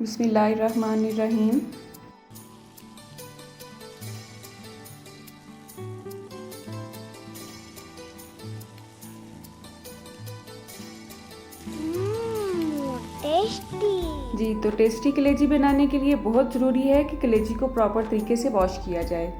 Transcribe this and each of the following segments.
बिस्मिल्लाहिर्रहमानिर्रहीम। टेस्टी। जी, तो टेस्टी कलेजी बनाने के लिए बहुत ज़रूरी है कि कलेजी को प्रॉपर तरीके से वॉश किया जाए।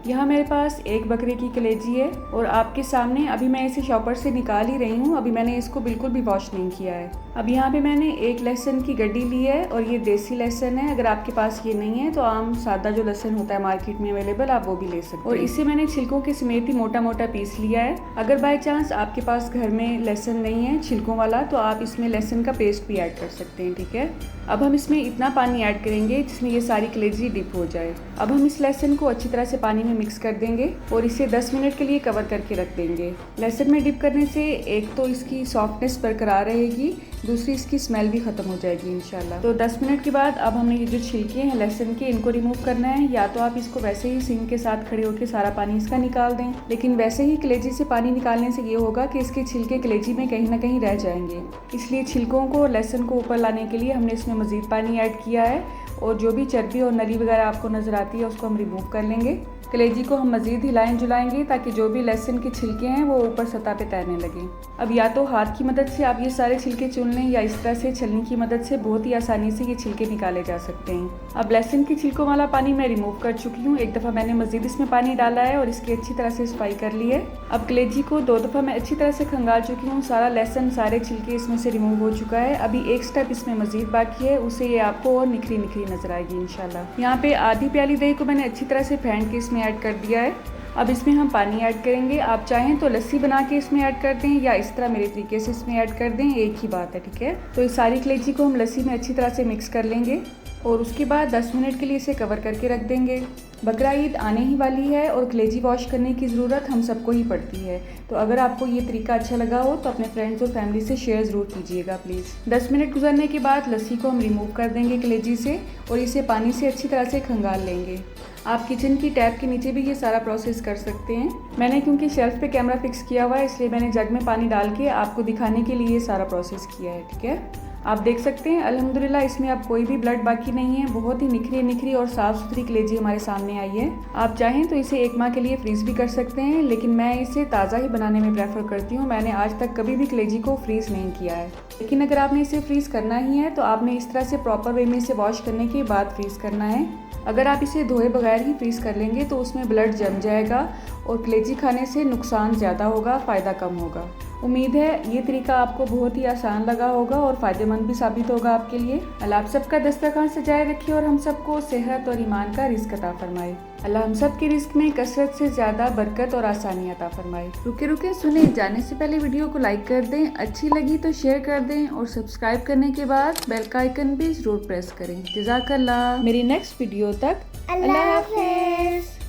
यहाँ मेरे पास एक बकरे की कलेजी है और आपके सामने अभी मैं इसे शॉपर से निकाल ही रही हूँ। अभी मैंने इसको बिल्कुल भी वॉश नहीं किया है। अब यहाँ पे मैंने एक लहसुन की गड्डी ली है और ये देसी लहसुन है। अगर आपके पास ये नहीं है तो आम सादा जो लहसुन होता है मार्केट में अवेलेबल, आप वो भी ले सकते हैं। और इसे मैंने छिलकों के समेत ही मोटा मोटा पीस लिया है। अगर बाय चांस आपके पास घर में लहसुन नहीं है छिलकों वाला, तो आप इसमें लहसुन का पेस्ट भी ऐड कर सकते हैं। ठीक है, अब हम इसमें इतना पानी ऐड करेंगे जिसमें ये सारी कलेजी डिप हो जाए। अब हम इस लहसुन को अच्छी तरह से पानी में मिक्स कर देंगे और इसे 10 मिनट के लिए कवर करके रख देंगे। लहसुन में डिप करने से एक तो इसकी सॉफ्टनेस बरकरार रहेगी, दूसरी इसकी स्मेल भी खत्म हो जाएगी इंशाल्लाह। तो 10 मिनट के बाद अब हमने ये जो छिलके हैं लहसुन के, इनको रिमूव करना है। या तो आप इसको वैसे ही सिंक के साथ खड़े होकर सारा पानी इसका निकाल दें, लेकिन वैसे ही कलेजी से पानी निकालने से ये होगा कि इसके छिलके कलेजी में कहीं ना कहीं रह जाएंगे। इसलिए छिलकों को लहसुन को ऊपर लाने के लिए हमने इसमें मज़ीद पानी ऐड किया है और जो भी चर्बी और नली वगैरह आपको नज़र आती है उसको हम रिमूव कर लेंगे। कलेजी को हम मज़ीद हिलाएं जुलाएंगे ताकि जो भी लहसुन के छिलके हैं वो ऊपर सतह पे तैरने लगें। अब या तो हाथ की मदद से आप ये सारे छिलके चुन लें या इस तरह से छलनी की मदद से बहुत ही आसानी से ये छिलके निकाले जा सकते हैं। अब लहसुन के छिलकों वाला पानी मैं रिमूव कर चुकी हूँ। एक दफ़ा मैंने मज़ीद इसमें पानी डाला है और इसकी अच्छी तरह से सफाई कर ली है। अब कलेजी को 2 दफ़ा मैं अच्छी तरह से खंगाल चुकी हूँ। सारा लहसुन, सारे छिलके इसमें से रिमूव हो चुका है। अभी एक स्टेप इसमें मज़ीद बाकी है, उससे ये आपको और निखरी निखरी नजर आएगी इंशाल्लाह। यहाँ पे आधी प्याली दही को मैंने अच्छी तरह से फेंट के इसमें ऐड कर दिया है। अब इसमें हम पानी ऐड करेंगे। आप चाहें तो लस्सी बना के इसमें ऐड कर दें या इस तरह मेरे तरीके से इसमें ऐड कर दें, एक ही बात है। ठीक है, तो इस सारी कलेजी को हम लस्सी में अच्छी तरह से मिक्स कर लेंगे और उसके बाद 10 मिनट के लिए इसे कवर करके रख देंगे। बकरा ईद आने ही वाली है और कलेजी वॉश करने की ज़रूरत हम सबको ही पड़ती है। तो अगर आपको ये तरीका अच्छा लगा हो तो अपने फ्रेंड्स और फैमिली से शेयर ज़रूर कीजिएगा प्लीज़। 10 मिनट गुजरने के बाद लस्सी को हम रिमूव कर देंगे कलेजी से और इसे पानी से अच्छी तरह से खंगाल लेंगे। आप किचन की टैप के नीचे भी ये सारा प्रोसेस कर सकते हैं। मैंने क्योंकि शेल्फ पे कैमरा फिक्स किया हुआ है इसलिए मैंने जग में पानी डाल के आपको दिखाने के लिए ये सारा प्रोसेस किया है। ठीक है, आप देख सकते हैं अल्हम्दुलिल्लाह इसमें अब कोई भी ब्लड बाकी नहीं है। बहुत ही निखरी और साफ़ सुथरी कलेजी हमारे सामने आई है। आप चाहें तो इसे 1 माह के लिए फ्रीज़ भी कर सकते हैं, लेकिन मैं इसे ताज़ा ही बनाने में प्रेफर करती हूँ। मैंने आज तक कभी भी कलेजी को फ्रीज़ नहीं किया है। लेकिन अगर आपने इसे फ्रीज़ करना ही है तो आपने इस तरह से प्रॉपर वे में इसे वॉश करने के बाद फ्रीज़ करना है। अगर आप इसे धोए बगैर ही फ्रीज़ कर लेंगे तो उसमें ब्लड जम जाएगा और कलेजी खाने से नुकसान ज़्यादा होगा, फ़ायदा कम होगा। उम्मीद है ये तरीका आपको बहुत ही आसान लगा होगा और फ़ायदेमंद भी साबित होगा आपके लिए। अल्लाह आप सबका दस्तरखान सजाए रखे और हम सबको सेहत और ईमान का रिज़्क अता फरमाए। अल्लाह हम सब के रिज़्क में कसरत से ज़्यादा बरकत और आसानी अता फरमाए। रुके सुने, जाने से पहले वीडियो को लाइक कर दें, अच्छी लगी तो शेयर कर दें और सब्सक्राइब करने के बाद बेल का आइकन भी ज़रूर प्रेस करें। जज़ाकल्लाह। मेरी नेक्स्ट वीडियो तक अल्लाह हाफ़िज़।